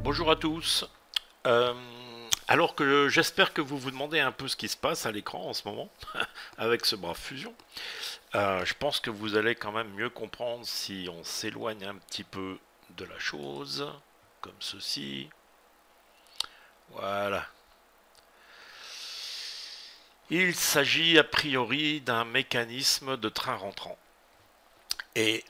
Bonjour à tous. Euh, alors que j'espère que vous vous demandez un peu ce qui se passe à l'écran en ce moment avec ce Brave Fusion, je pense que vous allez quand même mieux comprendre si on s'éloigne un petit peu de la chose, comme ceci. Voilà. Il s'agit a priori d'un mécanisme de train rentrant et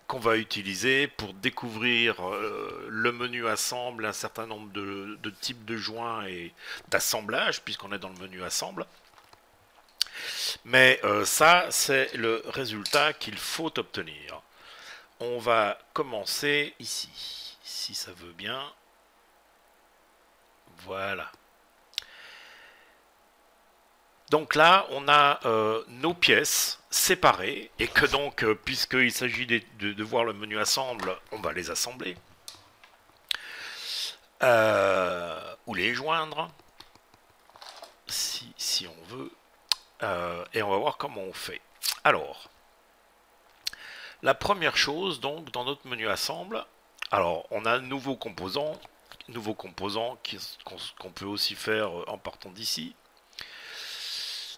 qu'on va utiliser pour découvrir le menu assemble, un certain nombre de types de joints et d'assemblage, puisqu'on est dans le menu assemble. Mais ça, c'est le résultat qu'il faut obtenir. On va commencer ici, si ça veut bien. Voilà. Donc là, on a nos pièces séparées, et que donc, puisqu'il s'agit de voir le menu assemble, on va les assembler. Ou les joindre, si on veut. Et on va voir comment on fait. Alors, la première chose, donc, dans notre menu assemble, alors, on a un nouveau composant qu'on peut aussi faire en partant d'ici.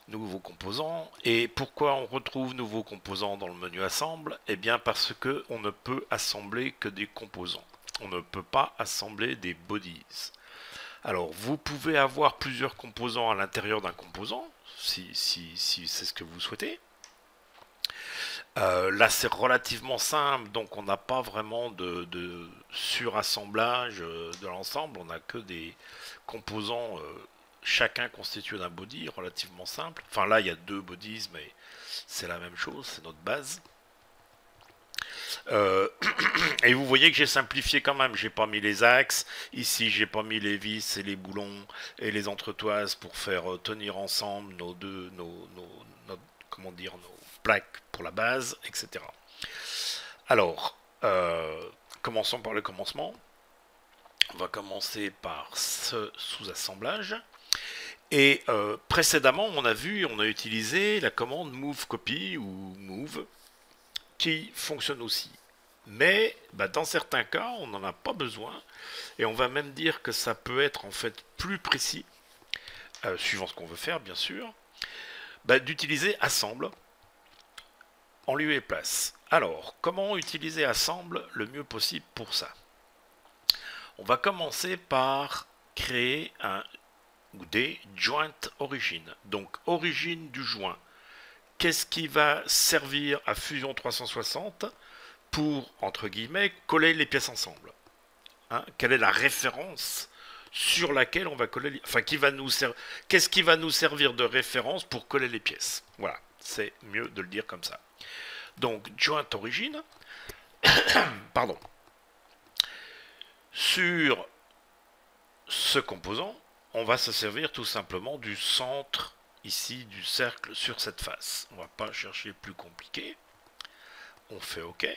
Nouveau composant. Et pourquoi on retrouve nouveau composant dans le menu assemble? Eh bien parce que on ne peut assembler que des composants. On ne peut pas assembler des bodies. Alors vous pouvez avoir plusieurs composants à l'intérieur d'un composant, si c'est ce que vous souhaitez. Là c'est relativement simple, donc on n'a pas vraiment de surassemblage de l'ensemble, on n'a que des composants chacun constitué d'un body relativement simple. Enfin là il y a deux bodies mais c'est la même chose, c'est notre base. Euh, et vous voyez que j'ai simplifié quand même, j'ai pas mis les axes, ici j'ai pas mis les vis et les boulons et les entretoises pour faire tenir ensemble comment dire, nos plaques pour la base, etc. Alors, commençons par le commencement. On va commencer par ce sous-assemblage. Et précédemment, on a utilisé la commande move copy ou move qui fonctionne aussi. Mais dans certains cas, on n'en a pas besoin. Et on va même dire que ça peut être en fait plus précis, suivant ce qu'on veut faire bien sûr, d'utiliser assemble en lieu et place. Alors, comment utiliser assemble le mieux possible pour ça? On va commencer par créer un ou des joint origin. Donc, origine du joint. Qu'est-ce qui va servir à Fusion 360 pour, entre guillemets, coller les pièces ensemble? Quelle est la référence sur laquelle on va coller, enfin, qu'est-ce qui va nous servir de référence pour coller les pièces? Voilà, c'est mieux de le dire comme ça. Donc, joint origine, pardon, sur ce composant, on va se servir tout simplement du centre ici du cercle sur cette face. On va pas chercher plus compliqué. On fait OK.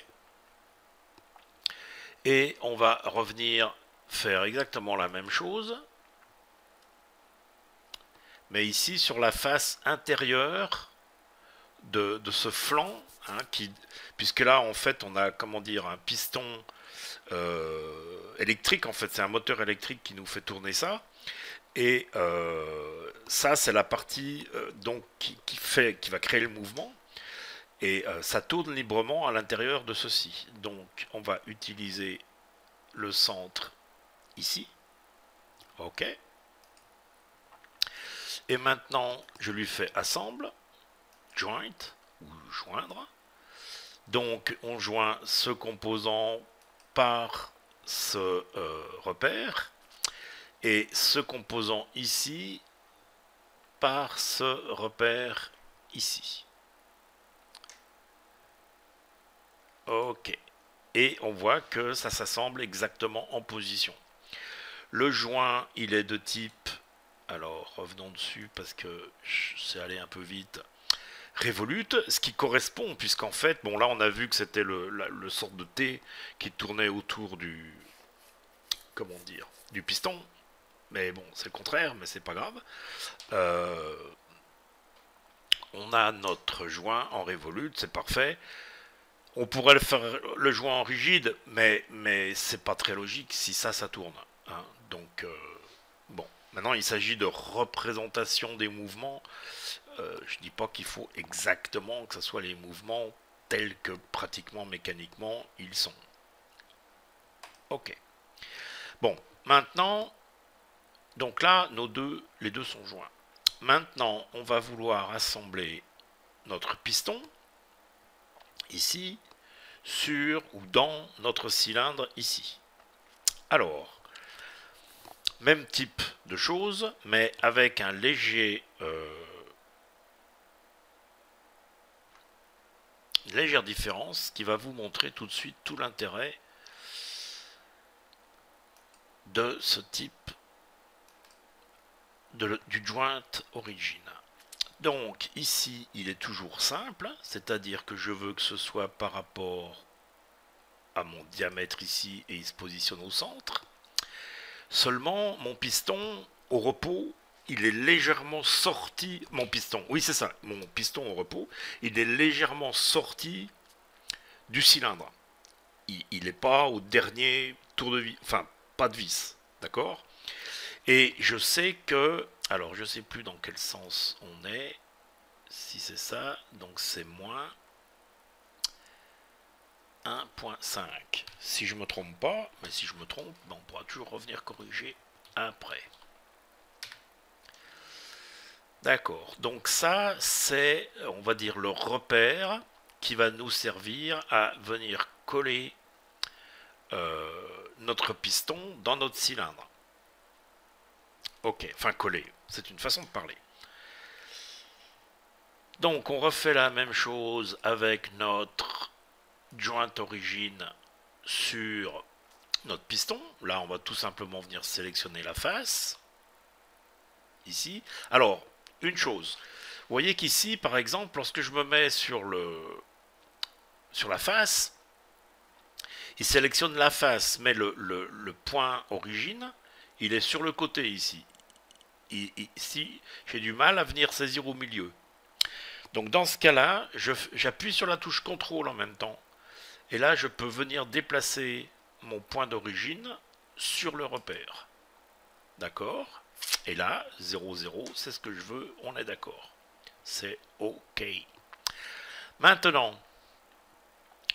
Et on va revenir faire exactement la même chose, mais ici sur la face intérieure de ce flanc, puisque là en fait on a, comment dire, un piston électrique, en fait c'est un moteur électrique qui nous fait tourner ça, et ça c'est la partie donc qui va créer le mouvement, et ça tourne librement à l'intérieur de ceci. Donc on va utiliser le centre ici. OK. Et maintenant, je lui fais assemble, joint, ou joindre. Donc, on joint ce composant par ce repère, et ce composant ici par ce repère ici. OK. Et on voit que ça s'assemble exactement en position. Le joint, il est de type, alors revenons dessus parce que c'est allé un peu vite, Revolut, ce qui correspond, puisqu'en fait, bon là on a vu que c'était le sorte de T qui tournait autour du, comment dire, du piston, mais bon c'est le contraire, mais c'est pas grave. On a notre joint en Revolut, c'est parfait. On pourrait le jouer en rigide, mais c'est pas très logique si ça tourne. Hein. Donc, bon. Maintenant, il s'agit de représentation des mouvements. Je dis pas qu'il faut exactement que ce soit les mouvements tels que pratiquement mécaniquement ils sont. Ok. Bon, maintenant, donc là, les deux sont joints. Maintenant, on va vouloir assembler notre piston, ici, sur ou dans notre cylindre, ici. Alors, même type de choses, mais avec un léger... une légère différence qui va vous montrer tout de suite tout l'intérêt de ce type du joint origin. Donc ici il est toujours simple, c'est-à-dire que je veux que ce soit par rapport à mon diamètre ici et il se positionne au centre. Seulement mon piston au repos, il est légèrement sorti, mon piston au repos, il est légèrement sorti du cylindre. Il n'est pas au dernier tour de vis, enfin pas de vis, d'accord? Et je sais que, alors je sais plus dans quel sens on est, si c'est ça, donc c'est moins 1.5. Si je me trompe pas, mais si je me trompe, on pourra toujours revenir corriger après. D'accord, donc ça c'est, on va dire, le repère qui va nous servir à venir coller notre piston dans notre cylindre. Ok, enfin coller, c'est une façon de parler. Donc on refait la même chose avec notre joint origine sur notre piston. Là on va tout simplement venir sélectionner la face. Ici. Alors, une chose. Vous voyez qu'ici, par exemple, lorsque je me mets sur la face, il sélectionne la face, mais le point origine, il est sur le côté ici. Ici, j'ai du mal à venir saisir au milieu. Donc dans ce cas-là, j'appuie sur la touche contrôle en même temps. Et là, je peux venir déplacer mon point d'origine sur le repère. D'accord? Et là, 0, 0, c'est ce que je veux, on est d'accord. C'est OK. Maintenant,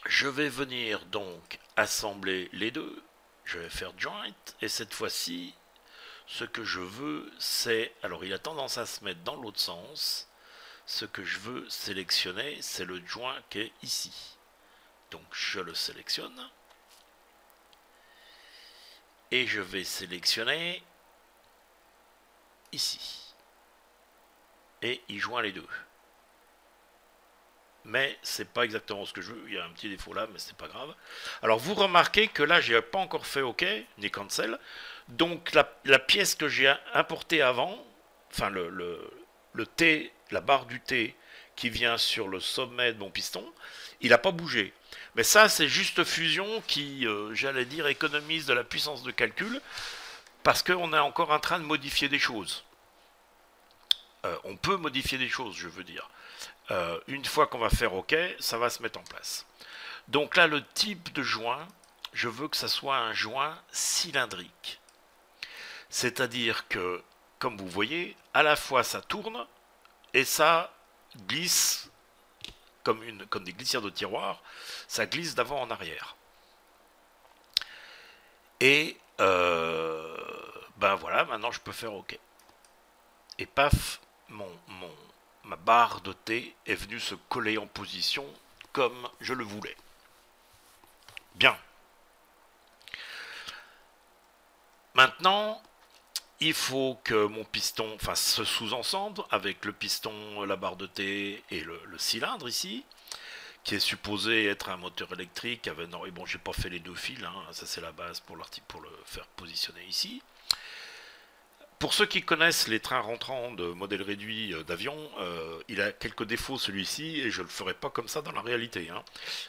je vais venir donc assembler les deux. Je vais faire joint, et cette fois-ci, ce que je veux, c'est... Alors, il a tendance à se mettre dans l'autre sens. Ce que je veux sélectionner, c'est le joint qui est ici. Donc, je le sélectionne. Et je vais sélectionner ici. Et il joint les deux. Mais c'est pas exactement ce que je veux. Il y a un petit défaut là, mais c'est pas grave. Alors vous remarquez que là, j'ai pas encore fait OK, ni cancel. Donc la pièce que j'ai importée avant, enfin le T, la barre du T qui vient sur le sommet de mon piston, il n'a pas bougé. Mais ça, c'est juste fusion qui, j'allais dire, économise de la puissance de calcul parce qu'on est encore en train de modifier des choses. On peut modifier des choses, je veux dire. Une fois qu'on va faire OK, ça va se mettre en place. Donc là, le type de joint, je veux que ça soit un joint cylindrique. C'est-à-dire que, comme vous voyez, à la fois ça tourne et ça glisse comme des glissières de tiroir, ça glisse d'avant en arrière. Et ben voilà, maintenant je peux faire OK. Et paf, ma barre de T est venue se coller en position comme je le voulais. Bien. Maintenant, il faut que mon piston fasse ce sous-ensemble avec le piston, la barre de T et le cylindre ici, qui est supposé être un moteur électrique. Non, et bon, j'ai pas fait les deux fils, hein, ça c'est la base pour le faire positionner ici. Pour ceux qui connaissent les trains rentrants de modèle réduit d'avion, il a quelques défauts celui-ci et je le ferai pas comme ça dans la réalité. Hein.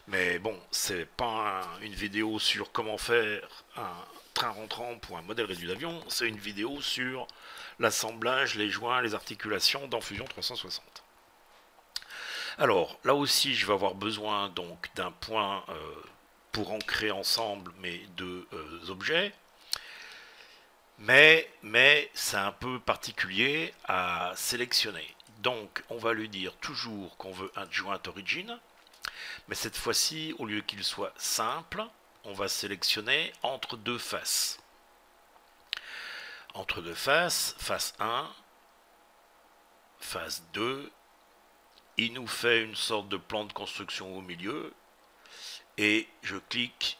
Mais bon, c'est pas une vidéo sur comment faire un train rentrant pour un modèle réduit d'avion, c'est une vidéo sur l'assemblage, les joints, les articulations dans Fusion 360. Alors, là aussi, je vais avoir besoin donc d'un point pour ancrer ensemble mes deux objets. Mais c'est un peu particulier à sélectionner. Donc, on va lui dire toujours qu'on veut un joint origin. Mais cette fois-ci, au lieu qu'il soit simple, on va sélectionner entre deux faces. Entre deux faces, face 1, face 2, il nous fait une sorte de plan de construction au milieu, et je clique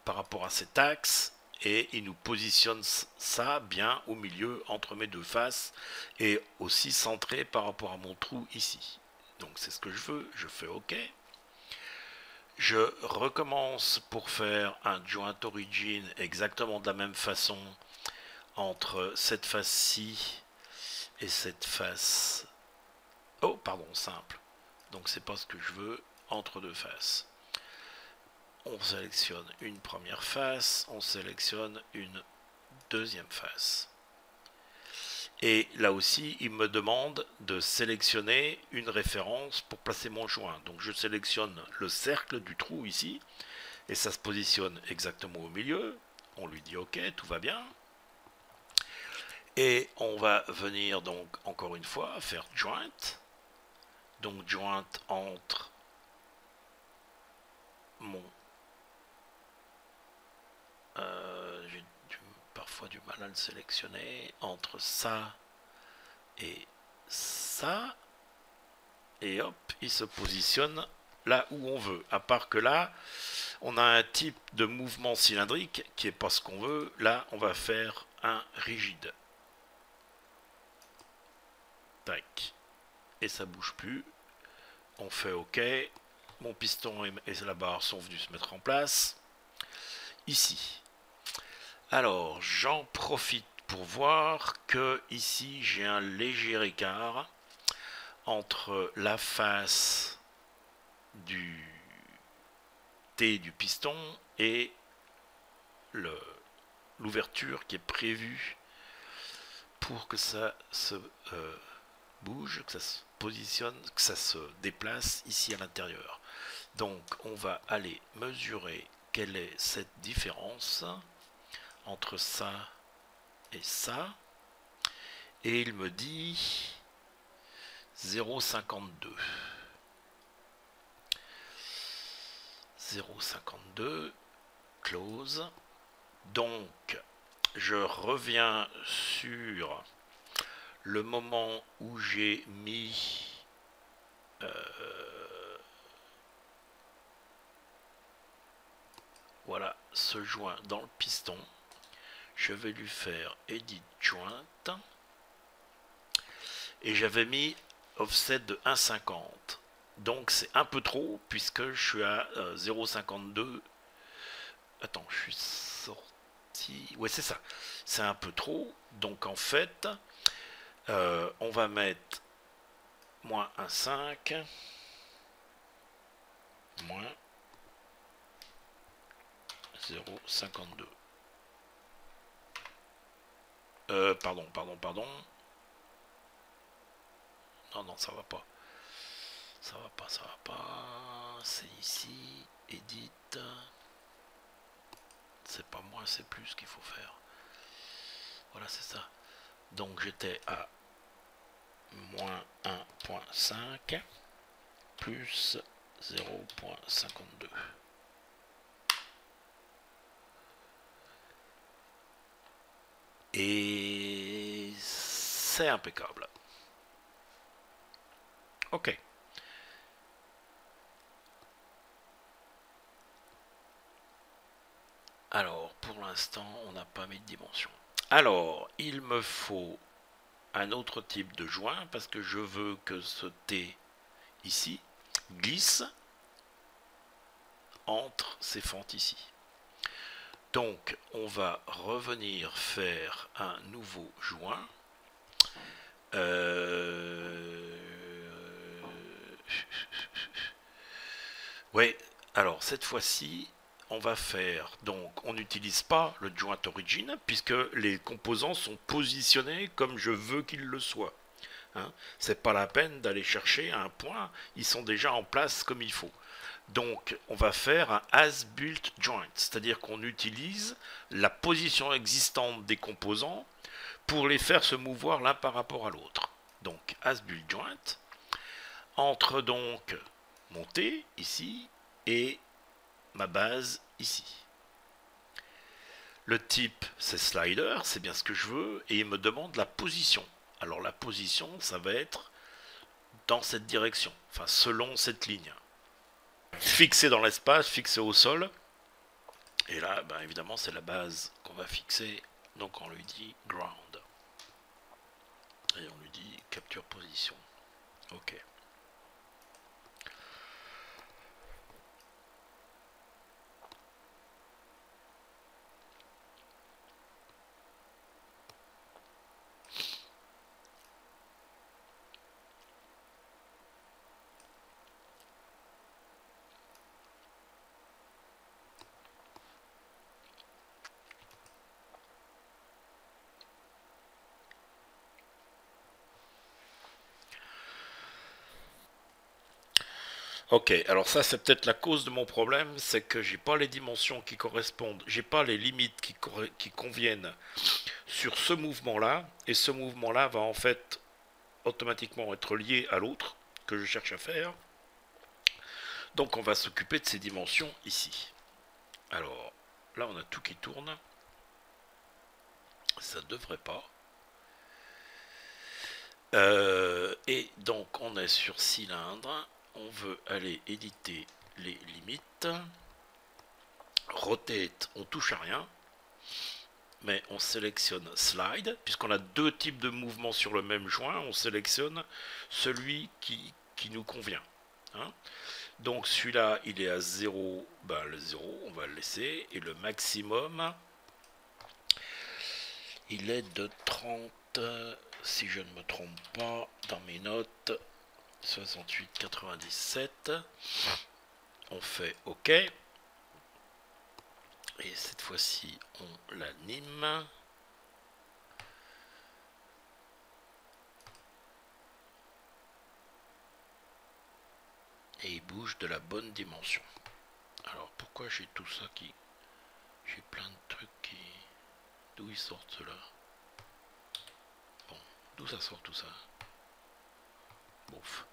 par rapport à cet axe, et il nous positionne ça bien au milieu entre mes deux faces, et aussi centré par rapport à mon trou ici. Donc c'est ce que je veux, je fais OK. Je recommence pour faire un joint origin exactement de la même façon entre cette face-ci et cette face. Oh, pardon, simple. Donc c'est pas ce que je veux entre deux faces. On sélectionne une première face, on sélectionne une deuxième face. Et là aussi, il me demande de sélectionner une référence pour placer mon joint. Donc je sélectionne le cercle du trou ici, et ça se positionne exactement au milieu. On lui dit OK, tout va bien. Et on va venir donc encore une fois faire joint. Donc joint entre mon... j'ai parfois du mal à le sélectionner. Entre ça et ça. Et hop, il se positionne là où on veut. À part que là, on a un type de mouvement cylindrique qui n'est pas ce qu'on veut. Là, on va faire un rigide. Tac. Et ça bouge plus. On fait OK. Mon piston et la barre sont venus se mettre en place. Ici. Alors, j'en profite pour voir que ici, j'ai un léger écart entre la face du T du piston et l'ouverture qui est prévue pour que ça se bouge, que ça se positionne, que ça se déplace ici à l'intérieur. Donc on va aller mesurer quelle est cette différence entre ça et ça, et il me dit 0,52. 0,52 close. Donc je reviens sur le moment où j'ai mis voilà ce joint dans le piston. Je vais lui faire edit joint et j'avais mis offset de 1,50. Donc c'est un peu trop puisque je suis à 0,52. Attends, je suis sorti. Ouais, c'est ça. C'est un peu trop. Donc en fait, on va mettre moins 1,5 moins 0,52. Pardon. Non, ça va pas. Ça va pas. C'est ici. Edit. C'est pas moins, c'est plus qu'il faut faire. Voilà, c'est ça. Donc j'étais à moins 1,5 plus 0,52. Et c'est impeccable. Ok. Alors, pour l'instant, on n'a pas mis de dimension. Alors, il me faut un autre type de joint parce que je veux que ce T ici glisse entre ces fentes ici. Donc, on va revenir faire un nouveau joint. Ouais, alors cette fois-ci, on va faire, donc on n'utilise pas le joint origin puisque les composants sont positionnés comme je veux qu'ils le soient. Hein. C'est pas la peine d'aller chercher un point, ils sont déjà en place comme il faut. Donc on va faire un as-built joint, c'est-à-dire qu'on utilise la position existante des composants pour les faire se mouvoir l'un par rapport à l'autre. Donc as-built joint entre donc mon T ici et ma base ici. Le type c'est slider, c'est bien ce que je veux, et il me demande la position. Alors la position, ça va être dans cette direction, enfin selon cette ligne. Fixé dans l'espace, fixé au sol. Et là, ben, évidemment, c'est la base qu'on va fixer. Donc on lui dit ground. Et on lui dit capture position. Ok. Ok, alors ça c'est peut-être la cause de mon problème, c'est que j'ai pas les dimensions qui correspondent, j'ai pas les limites qui conviennent sur ce mouvement-là, et ce mouvement-là va en fait automatiquement être lié à l'autre que je cherche à faire. Donc on va s'occuper de ces dimensions ici. Alors là on a tout qui tourne, ça devrait pas. Et donc on est sur cylindre, on veut aller éditer les limites, rotate, on touche à rien, mais on sélectionne slide, puisqu'on a deux types de mouvements sur le même joint, on sélectionne celui qui nous convient. Hein. Donc celui-là il est à 0, ben le 0 on va le laisser, et le maximum il est de 30, si je ne me trompe pas dans mes notes, 68,97. On fait OK. Et cette fois-ci, on l'anime. Et il bouge de la bonne dimension. Alors, pourquoi j'ai tout ça qui... J'ai plein de trucs qui... D'où ils sortent ceux-là? Bon, d'où ça sort tout ça? Bouf.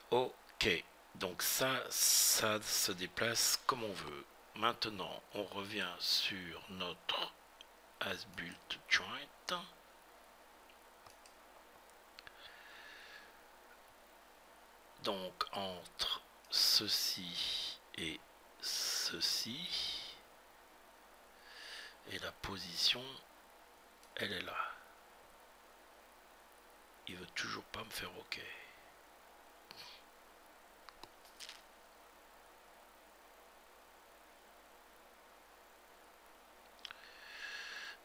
Ok, donc ça se déplace comme on veut. Maintenant, on revient sur notre as-built joint. Donc, entre ceci et ceci, et la position, elle est là. Il veut toujours pas me faire OK.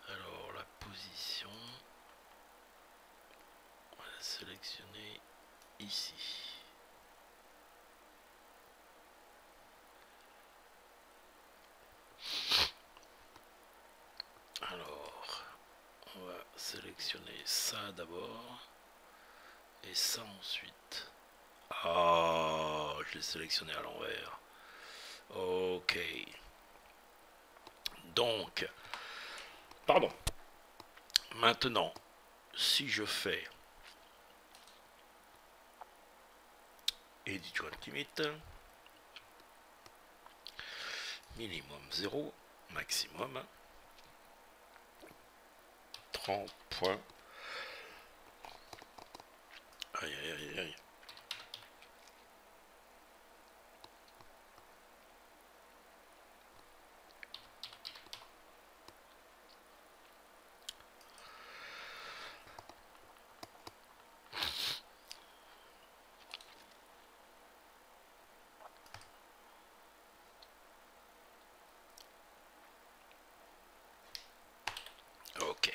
Alors la position, on va la sélectionner ici. Alors, on va sélectionner ça d'abord et ça ensuite. Ah, je l'ai sélectionné à l'envers. Ok. Donc, pardon. Maintenant, si je fais Edit Joint Limit, minimum 0, maximum 30 points. Aïe aïe aïe aïe. Ok.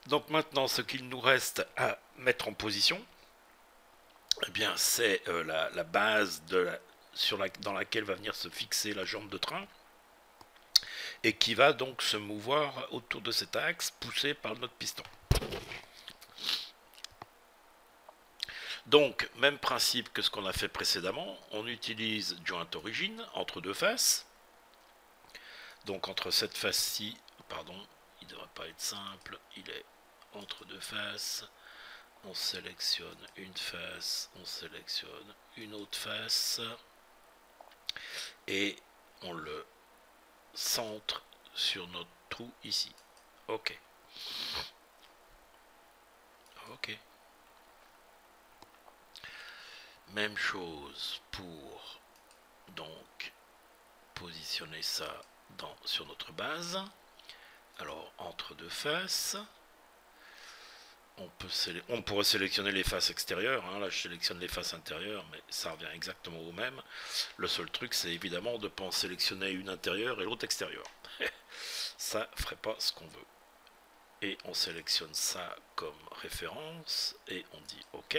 Donc maintenant, ce qu'il nous reste à mettre en position, eh bien, c'est la base dans laquelle va venir se fixer la jambe de train et qui va donc se mouvoir autour de cet axe poussé par notre piston. Donc, même principe que ce qu'on a fait précédemment, on utilise joint origine entre deux faces. Donc entre cette face-ci, pardon, il ne devrait pas être simple, il est entre deux faces. On sélectionne une face, on sélectionne une autre face et on le centre sur notre trou ici. Ok. Ok. Même chose pour donc positionner ça sur notre base. Alors entre deux faces. On pourrait sélectionner les faces extérieures, hein. Là je sélectionne les faces intérieures, mais ça revient exactement au même. Le seul truc c'est évidemment de ne pas en sélectionner une intérieure et l'autre extérieure. Ça ferait pas ce qu'on veut. Et on sélectionne ça comme référence et on dit OK.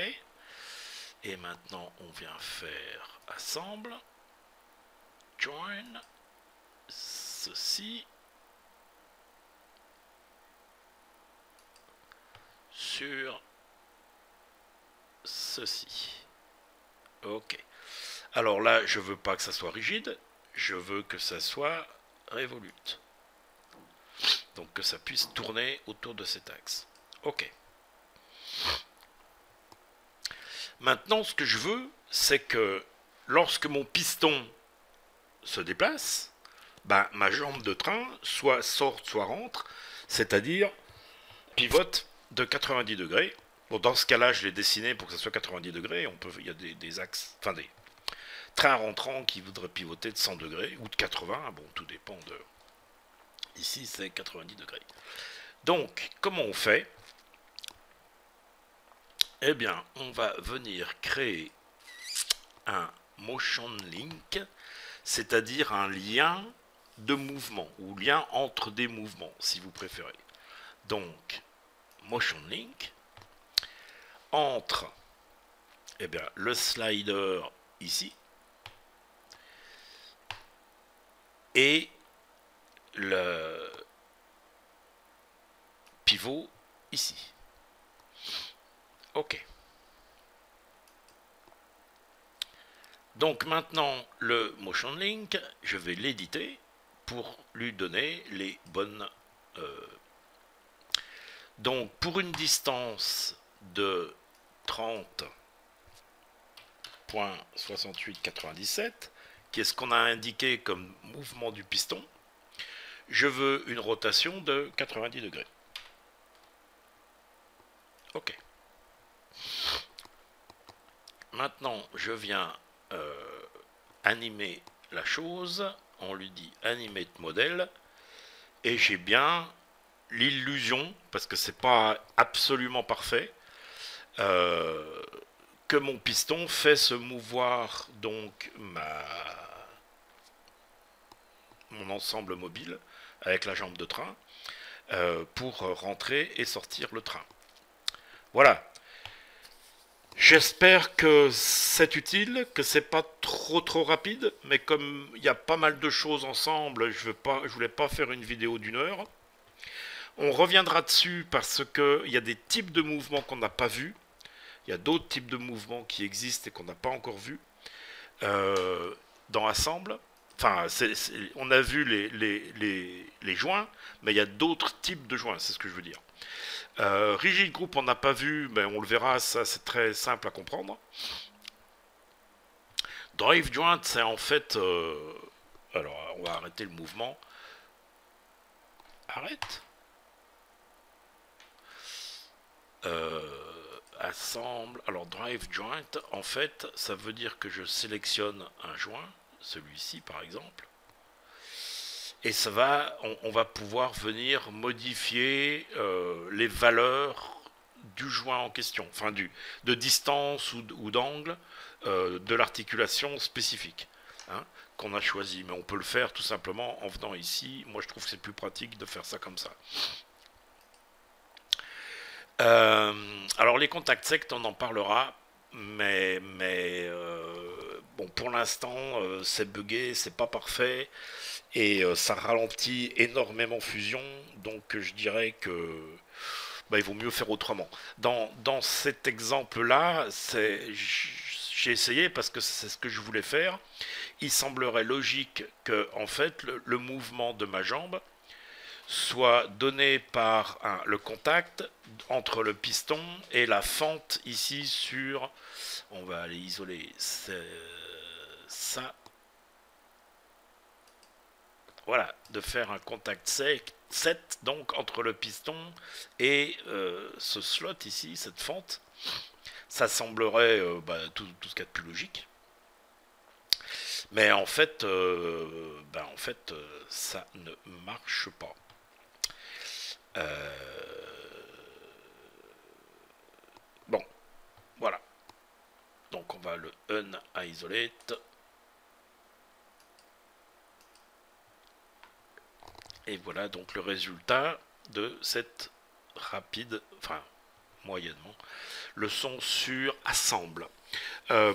Et maintenant on vient faire assemble, join, ceci, sur ceci. Ok. Alors là, je veux pas que ça soit rigide, je veux que ça soit révolute. Donc que ça puisse tourner autour de cet axe. Ok. Maintenant, ce que je veux, c'est que lorsque mon piston se déplace, ben, ma jambe de train soit sorte, soit rentre, c'est-à-dire pivote de 90 degrés. Bon, dans ce cas-là, je l'ai dessiné pour que ça soit 90 degrés. Il y a des axes, enfin des trains rentrants qui voudraient pivoter de 100 degrés ou de 80. Bon, tout dépend de. Ici, c'est 90 degrés. Donc, comment on fait? Eh bien, on va venir créer un motion link, c'est-à-dire un lien de mouvement ou lien entre des mouvements, si vous préférez. Donc, motion link entre le slider ici et le pivot ici. OK. Donc maintenant, le motion link, je vais l'éditer pour lui donner les bonnes... Donc pour une distance de 30.6897, qui est ce qu'on a indiqué comme mouvement du piston, je veux une rotation de 90 degrés. OK. Maintenant, je viens animer la chose. On lui dit animate modèle. Et j'ai bien l'illusion, parce que c'est pas absolument parfait, que mon piston fait se mouvoir donc mon ensemble mobile avec la jambe de train pour rentrer et sortir le train. Voilà. J'espère que c'est utile, que c'est pas trop rapide, mais comme il y a pas mal de choses ensemble, je voulais pas faire une vidéo d'1 heure. On reviendra dessus parce que il y a des types de mouvements qu'on n'a pas vus. Il y a d'autres types de mouvements qui existent et qu'on n'a pas encore vus dans Assemble. Enfin, on a vu les joints, mais il y a d'autres types de joints, c'est ce que je veux dire. Rigid Group, on n'a pas vu, mais on le verra, ça c'est très simple à comprendre. Drive Joint, c'est en fait... alors, on va arrêter le mouvement. Arrête. Assemble. Alors, Drive Joint, en fait, ça veut dire que je sélectionne un joint, celui-ci par exemple, et on va pouvoir venir modifier les valeurs du joint en question, enfin de distance ou d'angle de l'articulation spécifique hein, qu'on a choisi. Mais on peut le faire tout simplement en venant ici. Moi, je trouve que c'est plus pratique de faire ça comme ça. Alors, les contacts sects, on en parlera, mais bon, pour l'instant, c'est buggé, c'est pas parfait. Et ça ralentit énormément Fusion, donc je dirais que bah, il vaut mieux faire autrement. Dans cet exemple-là, j'ai essayé parce que c'est ce que je voulais faire. Il semblerait logique que, en fait, le mouvement de ma jambe soit donné par le contact entre le piston et la fente ici sur... On va aller isoler ça. Voilà, de faire un contact set donc entre le piston et ce slot ici, cette fente. Ça semblerait tout ce qu'il y a de plus logique. Mais en fait, ça ne marche pas. Bon, voilà. Donc on va le un-isolate. Et voilà donc le résultat de cette rapide, enfin moyennement, leçon sur assemble.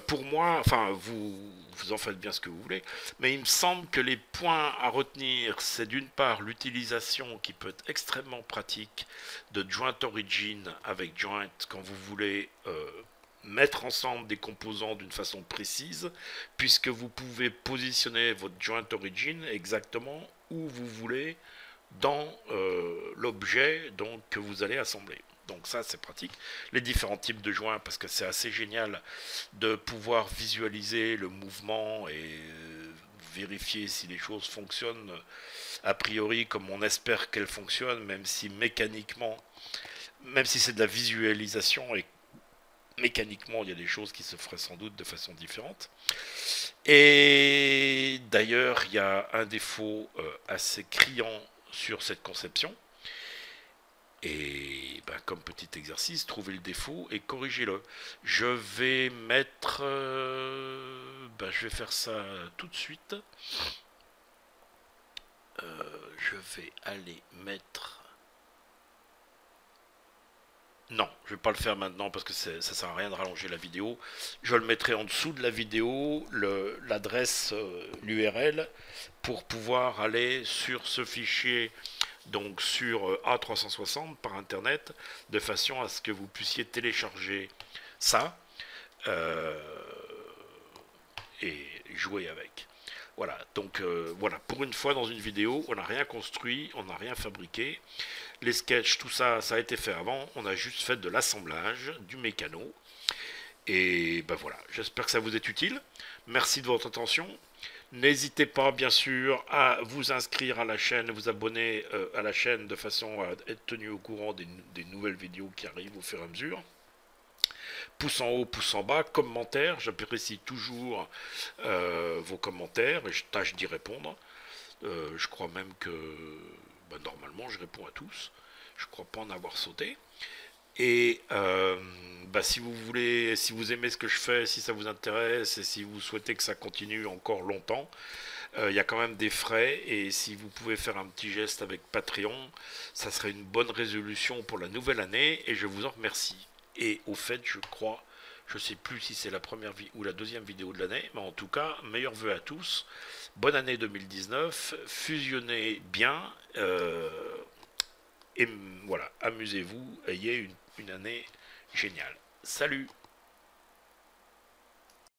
Pour moi, enfin vous en faites bien ce que vous voulez, mais il me semble que les points à retenir, c'est d'une part l'utilisation qui peut être extrêmement pratique de Joint Origin avec Joint quand vous voulez mettre ensemble des composants d'une façon précise, puisque vous pouvez positionner votre Joint Origin exactement où vous voulez dans l'objet que vous allez assembler. Donc ça c'est pratique. Les différents types de joints, parce que c'est assez génial de pouvoir visualiser le mouvement et vérifier si les choses fonctionnent a priori comme on espère qu'elles fonctionnent, même si mécaniquement, même si c'est de la visualisation et mécaniquement il y a des choses qui se feraient sans doute de façon différente. Et d'ailleurs il y a un défaut assez criant sur cette conception. Et ben, comme petit exercice, trouvez le défaut et corrigez-le. Je vais mettre... je vais faire ça tout de suite. Je vais aller mettre... Non, je vais pas le faire maintenant parce que ça sert à rien de rallonger la vidéo. Je le mettrai en dessous de la vidéo, l'adresse, l'URL, pour pouvoir aller sur ce fichier, donc sur A360 par internet, de façon à ce que vous puissiez télécharger ça et jouer avec. Voilà, donc voilà, pour une fois dans une vidéo, on n'a rien construit, on n'a rien fabriqué. Les sketchs, tout ça, ça a été fait avant, on a juste fait de l'assemblage, du mécano. Et ben voilà, j'espère que ça vous est utile. Merci de votre attention. N'hésitez pas, bien sûr, à vous inscrire à la chaîne, vous abonner à la chaîne de façon à être tenu au courant des nouvelles vidéos qui arrivent au fur et à mesure. Pouce en haut, pouce en bas, commentaires, j'apprécie toujours vos commentaires et je tâche d'y répondre. Je crois même que normalement je réponds à tous. Je crois pas en avoir sauté. Et si vous voulez, si vous aimez ce que je fais, si ça vous intéresse et si vous souhaitez que ça continue encore longtemps, il y a quand même des frais et si vous pouvez faire un petit geste avec Patreon, ça serait une bonne résolution pour la nouvelle année et je vous en remercie. Et au fait, je crois, je sais plus si c'est la première ou la deuxième vidéo de l'année, mais en tout cas, meilleurs vœux à tous. Bonne année 2019, fusionnez bien et voilà, amusez-vous, ayez une année géniale. Salut!